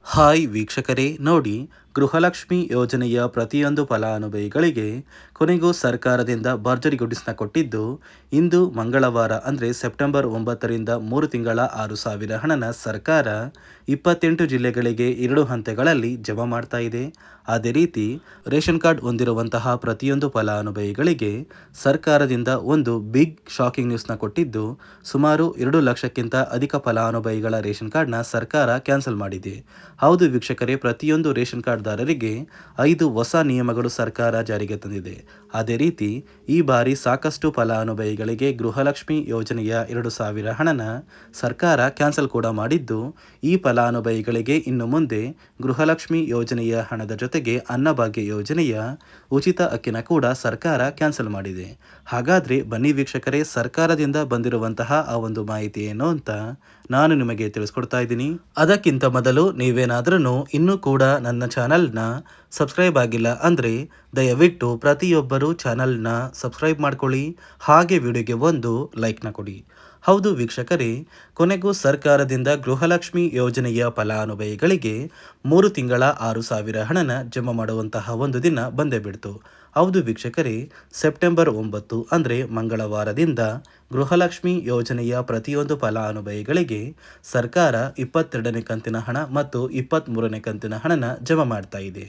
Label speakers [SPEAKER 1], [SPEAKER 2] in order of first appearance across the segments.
[SPEAKER 1] Hi ವೀಕ್ಷಕರೇ, ನೋಡಿ, ಗೃಹಲಕ್ಷ್ಮಿ ಯೋಜನೆಯ ಪ್ರತಿಯೊಂದು ಫಲಾನುಭವಿಗಳಿಗೆ ಕೊನೆಗೂ ಸರ್ಕಾರದಿಂದ ಭರ್ಜರಿ ಗುಡಿಸ್ನ ಕೊಟ್ಟಿದ್ದು, ಇಂದು ಮಂಗಳವಾರ ಅಂದರೆ ಸೆಪ್ಟೆಂಬರ್ 9ರಿಂದ 3 ತಿಂಗಳ 6,000 ಹಣನ ಸರ್ಕಾರ 28 ಜಿಲ್ಲೆಗಳಿಗೆ 2 ಹಂತಗಳಲ್ಲಿ ಜಮಾ ಮಾಡ್ತಾ ಇದೆ. ಅದೇ ರೀತಿ ರೇಷನ್ ಕಾರ್ಡ್ ಹೊಂದಿರುವಂತಹ ಪ್ರತಿಯೊಂದು ಫಲಾನುಭವಿಗಳಿಗೆ ಸರ್ಕಾರದಿಂದ ಒಂದು ಬಿಗ್ ಶಾಕಿಂಗ್ ನ್ಯೂಸ್ನ ಕೊಟ್ಟಿದ್ದು, ಸುಮಾರು 2 ಲಕ್ಷಕ್ಕಿಂತ ಅಧಿಕ ಫಲಾನುಭವಿಗಳ ರೇಷನ್ ಕಾರ್ಡ್ನ ಸರ್ಕಾರ ಕ್ಯಾನ್ಸಲ್ ಮಾಡಿದೆ. ಹೌದು ವೀಕ್ಷಕರೇ, ಪ್ರತಿಯೊಂದು ರೇಷನ್ ಕಾರ್ಡ್ದಾರರಿಗೆ 5 ಹೊಸ ನಿಯಮಗಳು ಸರ್ಕಾರ ಜಾರಿಗೆ ತಂದಿದೆ. ಅದೇ ರೀತಿ ಈ ಬಾರಿ ಸಾಕಷ್ಟು ಫಲಾನುಭವಿಗಳಿಗೆ ಗೃಹಲಕ್ಷ್ಮಿ ಯೋಜನೆಯ 2,000 ಹಣನ ಸರ್ಕಾರ ಕ್ಯಾನ್ಸಲ್ ಕೂಡ ಮಾಡಿದ್ದು, ಈ ಫಲಾನುಭವಿಗಳಿಗೆ ಇನ್ನು ಮುಂದೆ ಗೃಹಲಕ್ಷ್ಮಿ ಯೋಜನೆಯ ಹಣದ ಜೊತೆಗೆ ಅನ್ನಭಾಗ್ಯ ಯೋಜನೆಯ ಉಚಿತ ಅಕ್ಕಿನ ಕೂಡ ಸರ್ಕಾರ ಕ್ಯಾನ್ಸಲ್ ಮಾಡಿದೆ. ಹಾಗಾದರೆ ಬನ್ನಿ ವೀಕ್ಷಕರೇ, ಸರ್ಕಾರದಿಂದ ಬಂದಿರುವಂತಹ ಆ ಒಂದು ಮಾಹಿತಿ ಏನು ಅಂತ ನಾನು ನಿಮಗೆ ತಿಳಿಸ್ಕೊಡ್ತಾ ಇದ್ದೀನಿ. ಅದಕ್ಕಿಂತ ಮೊದಲು ನೀವೇನಾದ್ರೂ ಇನ್ನೂ ಕೂಡ ನನ್ನ ಚಾನಲ್ನ ಸಬ್ಸ್ಕ್ರೈಬ್ ಆಗಿಲ್ಲ ಅಂದರೆ ದಯವಿಟ್ಟು ಪ್ರತಿಯೊಬ್ಬರು ಚಾನಲ್ನ ಸಬ್ಸ್ಕ್ರೈಬ್ ಮಾಡ್ಕೊಳ್ಳಿ, ಹಾಗೆ ವಿಡಿಯೋಗೆ ಒಂದು ಲೈಕ್ನ ಕೊಡಿ. ಹೌದು ವೀಕ್ಷಕರೇ, ಕೊನೆಗೂ ಸರ್ಕಾರದಿಂದ ಗೃಹಲಕ್ಷ್ಮಿ ಯೋಜನೆಯ ಫಲಾನುಭವಿಗಳಿಗೆ 3 ತಿಂಗಳ 6,000 ಹಣನ ಜಮಾ ಮಾಡುವಂತಹ ಒಂದು ದಿನ ಬಂದೇ ಬಿಡ್ತು. ಹೌದು ವೀಕ್ಷಕರೇ, ಸೆಪ್ಟೆಂಬರ್ 9 ಅಂದರೆ ಮಂಗಳವಾರದಿಂದ ಗೃಹಲಕ್ಷ್ಮಿ ಯೋಜನೆಯ ಪ್ರತಿಯೊಂದು ಫಲಾನುಭವಿಗಳಿಗೆ ಸರ್ಕಾರ 22ನೇ ಕಂತಿನ ಹಣ ಮತ್ತು 23ನೇ ಕಂತಿನ ಹಣನ ಜಮಾ ಮಾಡ್ತಾ ಇದೆ.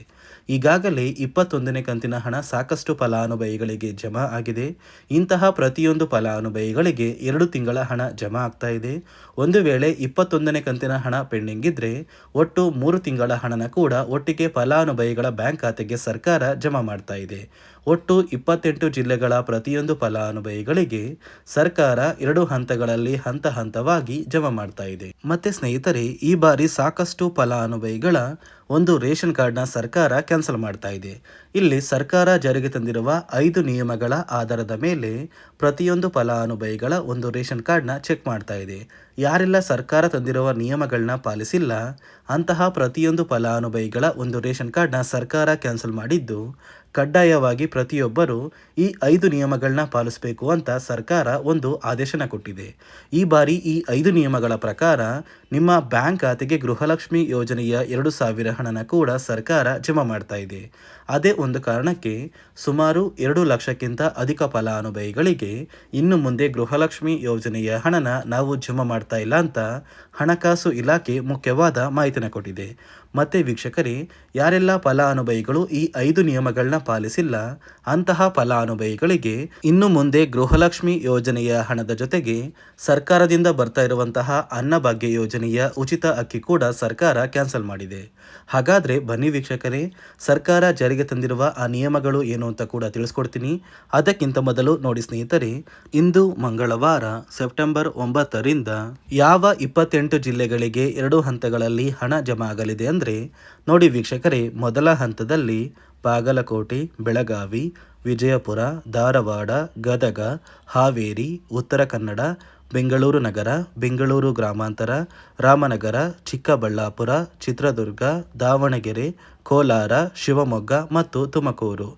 [SPEAKER 1] ಈಗಾಗಲೇ 21ನೇ ಕಂತಿನ ಹಣ ಸಾಕಷ್ಟು ಫಲಾನುಭವಿಗಳಿಗೆ ಜಮಾ ಆಗಿದೆ. ಇಂತಹ ಪ್ರತಿಯೊಂದು ಫಲಾನುಭವಿಗಳಿಗೆ 2 ತಿಂಗಳ ಹಣ ಜಮಾ ಆಗ್ತಾ ಇದೆ. ಒಂದು ವೇಳೆ 21ನೇ ಕಂತಿನ ಹಣ ಪೆಂಡಿಂಗ್ ಇದ್ರೆ ಒಟ್ಟು 3 ತಿಂಗಳ ಹಣನ ಕೂಡ ಒಟ್ಟಿಗೆ ಫಲಾನುಭವಿಗಳ ಬ್ಯಾಂಕ್ ಖಾತೆಗೆ ಸರ್ಕಾರ ಜಮಾ ಮಾಡ್ತಾ ಇದೆ. ಒಟ್ಟು 28 ಜಿಲ್ಲೆಗಳ ಪ್ರತಿಯೊಂದು ಫಲಾನುಭವಿಗಳಿಗೆ ಸರ್ಕಾರ 2 ಹಂತಗಳಲ್ಲಿ ಹಂತ ಹಂತವಾಗಿ ಜಮಾ ಮಾಡ್ತಾ ಇದೆ. ಮತ್ತೆ ಸ್ನೇಹಿತರೆ, ಈ ಬಾರಿ ಸಾಕಷ್ಟು ಫಲಾನುಭವಿಗಳ ಒಂದು ರೇಷನ್ ಕಾರ್ಡ್ನ ಸರ್ಕಾರ ಕ್ಯಾನ್ಸಲ್ ಮಾಡ್ತಾ ಇದೆ. ಇಲ್ಲಿ ಸರ್ಕಾರ ಜಾರಿಗೆ ತಂದಿರುವ 5 ನಿಯಮಗಳ ಆಧಾರದ ಮೇಲೆ ಪ್ರತಿಯೊಂದು ಫಲಾನುಭವಿಗಳ ಒಂದು ರೇಷನ್ ಕಾರ್ಡ್ನ ಚೆಕ್ ಮಾಡ್ತಾ ಇದೆ. ಯಾರೆಲ್ಲ ಸರ್ಕಾರ ತಂದಿರುವ ನಿಯಮಗಳನ್ನ ಪಾಲಿಸಿಲ್ಲ ಅಂತಹ ಪ್ರತಿಯೊಂದು ಫಲಾನುಭವಿಗಳ ಒಂದು ರೇಷನ್ ಕಾರ್ಡ್ನ ಸರ್ಕಾರ ಕ್ಯಾನ್ಸಲ್ ಮಾಡಿದ್ದು, ಕಡ್ಡಾಯವಾಗಿ ಪ್ರತಿಯೊಬ್ಬರು ಈ 5 ನಿಯಮಗಳನ್ನ ಪಾಲಿಸಬೇಕು ಅಂತ ಸರ್ಕಾರ ಒಂದು ಆದೇಶನ ಕೊಟ್ಟಿದೆ. ಈ ಬಾರಿ ಈ 5 ನಿಯಮಗಳ ಪ್ರಕಾರ ನಿಮ್ಮ ಬ್ಯಾಂಕ್ ಖಾತೆಗೆ ಗೃಹಲಕ್ಷ್ಮಿ ಯೋಜನೆಯ 2,000 ಹಣನ ಕೂಡ ಸರ್ಕಾರ ಜಮಾ ಮಾಡ್ತಾ ಇದೆ. ಅದೇ ಒಂದು ಕಾರಣಕ್ಕೆ ಸುಮಾರು 2 ಲಕ್ಷಕ್ಕಿಂತ ಅಧಿಕ ಫಲಾನುಭವಿಗಳಿಗೆ ಇನ್ನು ಮುಂದೆ ಗೃಹಲಕ್ಷ್ಮಿ ಯೋಜನೆಯ ಹಣನ ನಾವು ಜಮಾ ಮಾಡ್ತಾ ಇಲ್ಲ ಅಂತ ಹಣಕಾಸು ಇಲಾಖೆ ಮುಖ್ಯವಾದ ಮಾಹಿತಿನ ಕೊಟ್ಟಿದೆ. ಮತ್ತೆ ವೀಕ್ಷಕರೇ, ಯಾರೆಲ್ಲ ಫಲಾನುಭವಿಗಳು ಈ 5 ನಿಯಮಗಳನ್ನ ಪಾಲಿಸಿಲ್ಲ ಅಂತಹ ಫಲಾನುಭವಿಗಳಿಗೆ ಇನ್ನು ಮುಂದೆ ಗೃಹಲಕ್ಷ್ಮಿ ಯೋಜನೆಯ ಹಣದ ಜೊತೆಗೆ ಸರ್ಕಾರದಿಂದ ಬರ್ತಾ ಇರುವಂತಹ ಅನ್ನಭಾಗ್ಯ ಯೋಜನೆಯ ಉಚಿತ ಅಕ್ಕಿ ಕೂಡ ಸರ್ಕಾರ ಕ್ಯಾನ್ಸಲ್ ಮಾಡಿದೆ. ಹಾಗಾದ್ರೆ ಬನ್ನಿ ವೀಕ್ಷಕರೇ, ಸರ್ಕಾರ ಜಾರಿಗೆ ತಂದಿರುವ ಆ ನಿಯಮಗಳು ಏನು ಅಂತ ಕೂಡ ತಿಳಿಸ್ಕೊಡ್ತೀನಿ. ಅದಕ್ಕಿಂತ ಮೊದಲು ನೋಡಿ ಸ್ನೇಹಿತರೆ, ಇಂದು ಮಂಗಳವಾರ ಸೆಪ್ಟೆಂಬರ್ 9ರಿಂದ ಯಾವ 28 ಜಿಲ್ಲೆಗಳಿಗೆ 2 ಹಂತಗಳಲ್ಲಿ ಹಣ ಜಮಾ ಆಗಲಿದೆ ಅಂದರೆ ನೋಡಿ ವೀಕ್ಷಕರೇ, ಮೊದಲ ಹಂತದಲ್ಲಿ ಬಾಗಲಕೋಟೆ, ಬೆಳಗಾವಿ, ವಿಜಯಪುರ, ಧಾರವಾಡ, ಗದಗ, ಹಾವೇರಿ, ಉತ್ತರ ಕನ್ನಡ, ಬೆಂಗಳೂರು ನಗರ, ಬೆಂಗಳೂರು ಗ್ರಾಮಾಂತರ, ರಾಮನಗರ, ಚಿಕ್ಕಬಳ್ಳಾಪುರ, ಚಿತ್ರದುರ್ಗ, ದಾವಣಗೆರೆ, ಕೋಲಾರ, ಶಿವಮೊಗ್ಗ ಮತ್ತು ತುಮಕೂರು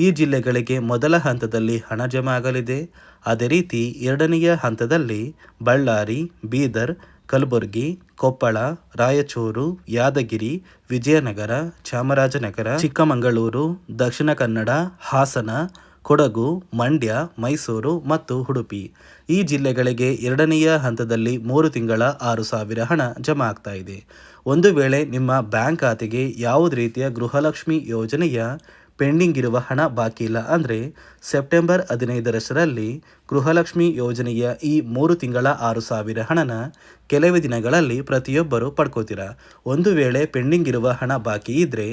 [SPEAKER 1] ಈ ಜಿಲ್ಲೆಗಳಿಗೆ ಮೊದಲ ಹಂತದಲ್ಲಿ ಹಣ ಜಮಾ ಆಗಲಿದೆ. ಅದೇ ರೀತಿ ಎರಡನೆಯ ಹಂತದಲ್ಲಿ ಬಳ್ಳಾರಿ, ಬೀದರ್, ಕಲಬುರಗಿ, ಕೊಪ್ಪಳ, ರಾಯಚೂರು, ಯಾದಗಿರಿ, ವಿಜಯನಗರ, ಚಾಮರಾಜನಗರ, ಚಿಕ್ಕಮಗಳೂರು, ದಕ್ಷಿಣ ಕನ್ನಡ, ಹಾಸನ, ಕೊಡಗು, ಮಂಡ್ಯ, ಮೈಸೂರು ಮತ್ತು ಉಡುಪಿ ಈ ಜಿಲ್ಲೆಗಳಿಗೆ ಎರಡನೆಯ ಹಂತದಲ್ಲಿ 3 ತಿಂಗಳ 6,000 ಹಣ ಜಮಾ ಆಗ್ತಾ ಇದೆ. ಒಂದು ವೇಳೆ ನಿಮ್ಮ ಬ್ಯಾಂಕ್ ಖಾತೆಗೆ ಯಾವುದೇ ರೀತಿಯ ಗೃಹಲಕ್ಷ್ಮಿ ಯೋಜನೆಯ ಪೆಂಡಿಂಗ್ ಇರುವ ಹಣ ಬಾಕಿ ಇಲ್ಲ ಅಂದರೆ ಸೆಪ್ಟೆಂಬರ್ 15ರಲ್ಲಿ ಗೃಹಲಕ್ಷ್ಮಿ ಯೋಜನೆಯ ಈ 3 ತಿಂಗಳ 6,000 ಹಣನ ಕೆಲವೇ ದಿನಗಳಲ್ಲಿ ಪ್ರತಿಯೊಬ್ಬರು ಪಡ್ಕೋತೀರ. ಒಂದು ವೇಳೆ ಪೆಂಡಿಂಗ್ ಇರುವ ಹಣ ಬಾಕಿ ಇದ್ದರೆ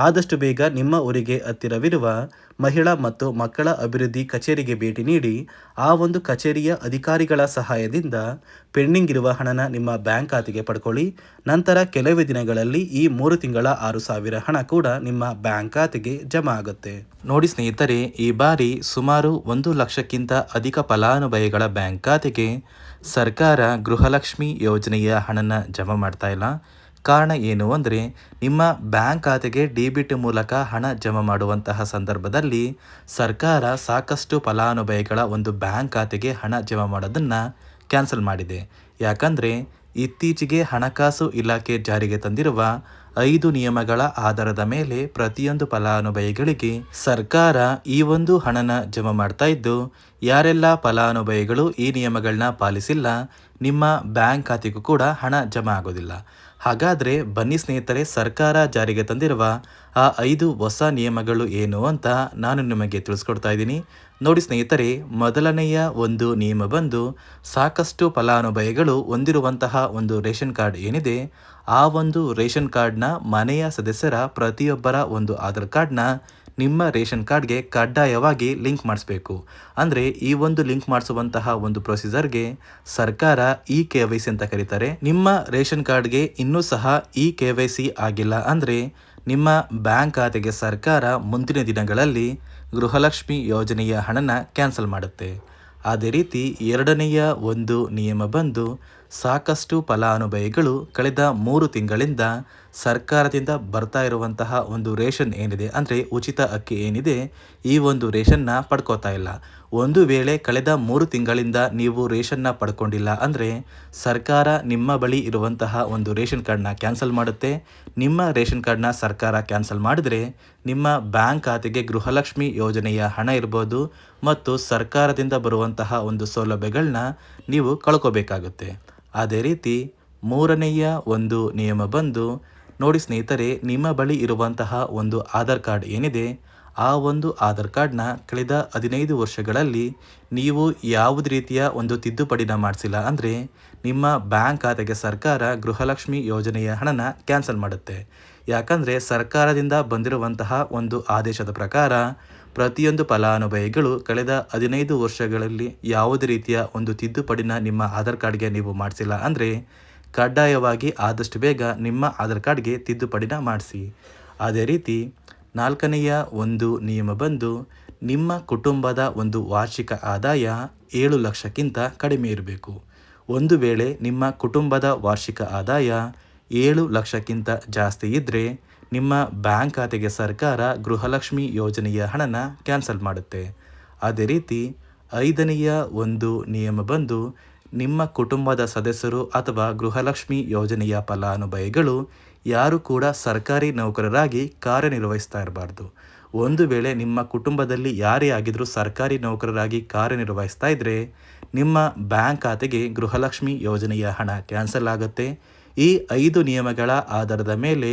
[SPEAKER 1] ಆದಷ್ಟು ಬೇಗ ನಿಮ್ಮ ಊರಿಗೆ ಹತ್ತಿರವಿರುವ ಮಹಿಳಾ ಮತ್ತು ಮಕ್ಕಳ ಅಭಿವೃದ್ಧಿ ಕಚೇರಿಗೆ ಭೇಟಿ ನೀಡಿ ಆ ಒಂದು ಕಚೇರಿಯ ಅಧಿಕಾರಿಗಳ ಸಹಾಯದಿಂದ ಪೆಂಡಿಂಗ್ ಇರುವ ಹಣನ ನಿಮ್ಮ ಬ್ಯಾಂಕ್ ಖಾತೆಗೆ ಪಡ್ಕೊಳ್ಳಿ. ನಂತರ ಕೆಲವೇ ದಿನಗಳಲ್ಲಿ ಈ 3 ತಿಂಗಳ 6,000 ಹಣ ಕೂಡ ನಿಮ್ಮ ಬ್ಯಾಂಕ್ ಖಾತೆಗೆ ಜಮಾ ಆಗುತ್ತೆ. ನೋಡಿ ಸ್ನೇಹಿತರೆ, ಈ ಬಾರಿ ಸುಮಾರು 1 ಲಕ್ಷಕ್ಕಿಂತ ಅಧಿಕ ಫಲಾನುಭವಿಗಳ ಬ್ಯಾಂಕ್ ಖಾತೆಗೆ ಸರ್ಕಾರ ಗೃಹಲಕ್ಷ್ಮಿ ಯೋಜನೆಯ ಹಣನ ಜಮಾ ಮಾಡ್ತಾ ಇಲ್ಲ. ಕಾರಣ ಏನು ಅಂದರೆ, ನಿಮ್ಮ ಬ್ಯಾಂಕ್ ಖಾತೆಗೆ ಡೆಬಿಟ್ ಮೂಲಕ ಹಣ ಜಮಾ ಮಾಡುವಂತಹ ಸಂದರ್ಭದಲ್ಲಿ ಸರ್ಕಾರ ಸಾಕಷ್ಟು ಫಲಾನುಭವಿಗಳ ಒಂದು ಬ್ಯಾಂಕ್ ಖಾತೆಗೆ ಹಣ ಜಮಾ ಮಾಡೋದನ್ನು ಕ್ಯಾನ್ಸಲ್ ಮಾಡಿದೆ. ಯಾಕಂದರೆ ಇತ್ತೀಚೆಗೆ ಹಣಕಾಸು ಇಲಾಖೆ ಜಾರಿಗೆ ತಂದಿರುವ 5 ನಿಯಮಗಳ ಆಧಾರದ ಮೇಲೆ ಪ್ರತಿಯೊಂದು ಫಲಾನುಭವಿಗಳಿಗೆ ಸರ್ಕಾರ ಈ ಒಂದು ಹಣನ ಜಮಾ ಮಾಡ್ತಾ ಇದ್ದು, ಯಾರೆಲ್ಲ ಫಲಾನುಭವಿಗಳು ಈ ನಿಯಮಗಳನ್ನ ಪಾಲಿಸಿಲ್ಲ ನಿಮ್ಮ ಬ್ಯಾಂಕ್ ಖಾತೆಗೂ ಕೂಡ ಹಣ ಜಮಾ ಆಗೋದಿಲ್ಲ. ಹಾಗಾದರೆ ಬನ್ನಿ ಸ್ನೇಹಿತರೆ, ಸರ್ಕಾರ ಜಾರಿಗೆ ತಂದಿರುವ ಆ 5 ಹೊಸ ನಿಯಮಗಳು ಏನು ಅಂತ ನಾನು ನಿಮಗೆ ತಿಳಿಸ್ಕೊಡ್ತಾ ಇದ್ದೀನಿ. ನೋಡಿ ಸ್ನೇಹಿತರೆ, ಮೊದಲನೆಯ ಒಂದು ನಿಯಮ ಬಂದು, ಸಾಕಷ್ಟು ಫಲಾನುಭವಿಗಳು ಹೊಂದಿರುವಂತಹ ಒಂದು ರೇಷನ್ ಕಾರ್ಡ್ ಏನಿದೆ, ಆ ಒಂದು ರೇಷನ್ ಕಾರ್ಡ್ನ ಮನೆಯ ಸದಸ್ಯರ ಪ್ರತಿಯೊಬ್ಬರ ಒಂದು ಆಧಾರ್ ಕಾರ್ಡ್ನ ನಿಮ್ಮ ರೇಷನ್ ಕಾರ್ಡ್ಗೆ ಕಡ್ಡಾಯವಾಗಿ ಲಿಂಕ್ ಮಾಡಿಸ್ಬೇಕು. ಅಂದರೆ ಈ ಒಂದು ಲಿಂಕ್ ಮಾಡಿಸುವಂತಹ ಒಂದು ಪ್ರೊಸೀಜರ್ಗೆ ಸರ್ಕಾರ KYC ಅಂತ ಕರೀತಾರೆ. ನಿಮ್ಮ ರೇಷನ್ ಕಾರ್ಡ್ಗೆ ಇನ್ನೂ ಸಹ KYC ಆಗಿಲ್ಲ ಅಂದರೆ ನಿಮ್ಮ ಬ್ಯಾಂಕ್ ಖಾತೆಗೆ ಸರ್ಕಾರ ಮುಂದಿನ ದಿನಗಳಲ್ಲಿ ಗೃಹಲಕ್ಷ್ಮಿ ಯೋಜನೆಯ ಹಣನ ಕ್ಯಾನ್ಸಲ್ ಮಾಡುತ್ತೆ. ಅದೇ ರೀತಿ ಎರಡನೆಯ ಒಂದು ನಿಯಮ ಬಂದು, ಸಾಕಷ್ಟು ಫಲಾನುಭವಿಗಳು ಕಳೆದ 3 ತಿಂಗಳಿಂದ ಸರ್ಕಾರದಿಂದ ಬರ್ತಾ ಇರುವಂತಹ ಒಂದು ರೇಷನ್ ಏನಿದೆ, ಅಂದರೆ ಉಚಿತ ಅಕ್ಕಿ ಏನಿದೆ, ಈ ಒಂದು ರೇಷನ್ನ ಪಡ್ಕೋತಾ ಇಲ್ಲ. ಒಂದು ವೇಳೆ ಕಳೆದ 3 ತಿಂಗಳಿಂದ ನೀವು ರೇಷನ್ನ ಪಡ್ಕೊಂಡಿಲ್ಲ ಅಂದರೆ ಸರ್ಕಾರ ನಿಮ್ಮ ಬಳಿ ಇರುವಂತಹ ಒಂದು ರೇಷನ್ ಕಾರ್ಡ್ನ ಕ್ಯಾನ್ಸಲ್ ಮಾಡುತ್ತೆ. ನಿಮ್ಮ ರೇಷನ್ ಕಾರ್ಡ್ನ ಸರ್ಕಾರ ಕ್ಯಾನ್ಸಲ್ ಮಾಡಿದರೆ ನಿಮ್ಮ ಬ್ಯಾಂಕ್ ಖಾತೆಗೆ ಗೃಹಲಕ್ಷ್ಮಿ ಯೋಜನೆಯ ಹಣ ಇರ್ಬೋದು ಮತ್ತು ಸರ್ಕಾರದಿಂದ ಬರುವಂತಹ ಒಂದು ಸೌಲಭ್ಯಗಳನ್ನ ನೀವು ಕಳ್ಕೋಬೇಕಾಗುತ್ತೆ. ಅದೇ ರೀತಿ ಮೂರನೆಯ ಒಂದು ನಿಯಮ ಬಂದು, ನೋಡಿ ಸ್ನೇಹಿತರೆ, ನಿಮ್ಮ ಬಳಿ ಇರುವಂತಹ ಒಂದು ಆಧಾರ್ ಕಾರ್ಡ್ ಏನಿದೆ, ಆ ಒಂದು ಆಧಾರ್ ಕಾರ್ಡ್ನ ಕಳೆದ 15 ವರ್ಷಗಳಲ್ಲಿ ನೀವು ಯಾವುದೇ ರೀತಿಯ ಒಂದು ತಿದ್ದುಪಡಿನ ಮಾಡಿಸಿಲ್ಲ ಅಂದರೆ ನಿಮ್ಮ ಬ್ಯಾಂಕ್ ಖಾತೆಗೆ ಸರ್ಕಾರ ಗೃಹಲಕ್ಷ್ಮಿ ಯೋಜನೆಯ ಹಣನ ಕ್ಯಾನ್ಸಲ್ ಮಾಡುತ್ತೆ. ಯಾಕಂದರೆ ಸರ್ಕಾರದಿಂದ ಬಂದಿರುವಂತಹ ಒಂದು ಆದೇಶದ ಪ್ರಕಾರ ಪ್ರತಿಯೊಂದು ಫಲಾನುಭವಿಗಳು ಕಳೆದ 15 ವರ್ಷಗಳಲ್ಲಿ ಯಾವುದೇ ರೀತಿಯ ಒಂದು ತಿದ್ದುಪಡಿನ ನಿಮ್ಮ ಆಧಾರ್ ಕಾರ್ಡ್ಗೆ ನೀವು ಮಾಡಿಸಿಲ್ಲ ಅಂದರೆ ಕಡ್ಡಾಯವಾಗಿ ಆದಷ್ಟು ಬೇಗ ನಿಮ್ಮ ಆಧಾರ್ ಕಾರ್ಡ್ಗೆ ತಿದ್ದುಪಡಿನ ಮಾಡಿಸಿ. ಅದೇ ರೀತಿ ನಾಲ್ಕನೆಯ ಒಂದು ನಿಯಮ ಬಂದು, ನಿಮ್ಮ ಕುಟುಂಬದ ಒಂದು ವಾರ್ಷಿಕ ಆದಾಯ 7 ಲಕ್ಷಕ್ಕಿಂತ ಕಡಿಮೆ ಇರಬೇಕು. ಒಂದು ವೇಳೆ ನಿಮ್ಮ ಕುಟುಂಬದ ವಾರ್ಷಿಕ ಆದಾಯ 7 ಲಕ್ಷಕ್ಕಿಂತ ಜಾಸ್ತಿ ಇದ್ದರೆ ನಿಮ್ಮ ಬ್ಯಾಂಕ್ ಖಾತೆಗೆ ಸರ್ಕಾರ ಗೃಹಲಕ್ಷ್ಮಿ ಯೋಜನೆಯ ಹಣನ ಕ್ಯಾನ್ಸಲ್ ಮಾಡುತ್ತೆ. ಅದೇ ರೀತಿ ಐದನೆಯ ಒಂದು ನಿಯಮ ಬಂದು, ನಿಮ್ಮ ಕುಟುಂಬದ ಸದಸ್ಯರು ಅಥವಾ ಗೃಹಲಕ್ಷ್ಮಿ ಯೋಜನೆಯ ಫಲಾನುಭವಿಗಳು ಯಾರು ಕೂಡ ಸರ್ಕಾರಿ ನೌಕರರಾಗಿ ಕಾರ್ಯನಿರ್ವಹಿಸ್ತಾ ಇರಬಾರ್ದು. ಒಂದು ವೇಳೆ ನಿಮ್ಮ ಕುಟುಂಬದಲ್ಲಿ ಯಾರೇ ಆಗಿದ್ರೂ ಸರ್ಕಾರಿ ನೌಕರರಾಗಿ ಕಾರ್ಯನಿರ್ವಹಿಸ್ತಾ ಇದ್ದರೆ ನಿಮ್ಮ ಬ್ಯಾಂಕ್ ಖಾತೆಗೆ ಗೃಹಲಕ್ಷ್ಮಿ ಯೋಜನೆಯ ಹಣ ಕ್ಯಾನ್ಸಲ್ ಆಗುತ್ತೆ. ಈ 5 ನಿಯಮಗಳ ಆಧಾರದ ಮೇಲೆ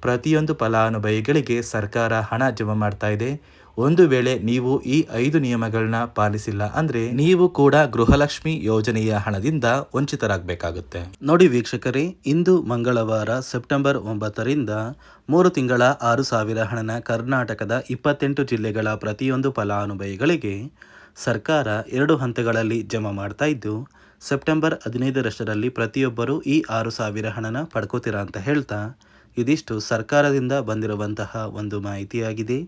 [SPEAKER 1] ಪ್ರತಿಯೊಂದು ಫಲಾನುಭವಿಗಳಿಗೆ ಸರ್ಕಾರ ಹಣ ಜಮಾ ಮಾಡ್ತಾ ಇದೆ. ಒಂದು ವೇಳೆ ನೀವು ಈ 5 ನಿಯಮಗಳನ್ನ ಪಾಲಿಸಿಲ್ಲ ಅಂದರೆ ನೀವು ಕೂಡ ಗೃಹಲಕ್ಷ್ಮಿ ಯೋಜನೆಯ ಹಣದಿಂದ ವಂಚಿತರಾಗಬೇಕಾಗುತ್ತೆ. ನೋಡಿ ವೀಕ್ಷಕರೇ, ಇಂದು ಮಂಗಳವಾರ ಸೆಪ್ಟೆಂಬರ್ 9ರಿಂದ 3 ತಿಂಗಳ 6,000 ಹಣನ ಕರ್ನಾಟಕದ 28 ಜಿಲ್ಲೆಗಳ ಪ್ರತಿಯೊಂದು ಫಲಾನುಭವಿಗಳಿಗೆ ಸರ್ಕಾರ 2 ಹಂತಗಳಲ್ಲಿ ಜಮಾ ಮಾಡ್ತಾ ಇದ್ದು, ಸೆಪ್ಟೆಂಬರ್ 15ರಷ್ಟರಲ್ಲಿ ಪ್ರತಿಯೊಬ್ಬರು ಈ 6,000 ಹಣನ ಪಡ್ಕೋತೀರಾ ಅಂತ ಹೇಳ್ತಾ, ಇದಿಷ್ಟು ಸರ್ಕಾರದಿಂದ ಬಂದಿರುವಂತಹ ಒಂದು ಮಾಹಿತಿಯಾಗಿದೆ.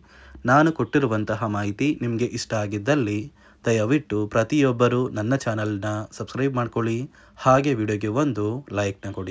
[SPEAKER 1] ನಾನು ಕೊಟ್ಟಿರುವಂತಹ ಮಾಹಿತಿ ನಿಮಗೆ ಇಷ್ಟ ಆಗಿದ್ದಲ್ಲಿ ದಯವಿಟ್ಟು ಪ್ರತಿಯೊಬ್ಬರು ನನ್ನ ಚಾನಲ್ನ ಸಬ್ಸ್ಕ್ರೈಬ್ ಮಾಡ್ಕೊಳ್ಳಿ, ಹಾಗೆ ವಿಡಿಯೋಗೆ ಒಂದು ಲೈಕ್ನ ಕೊಡಿ.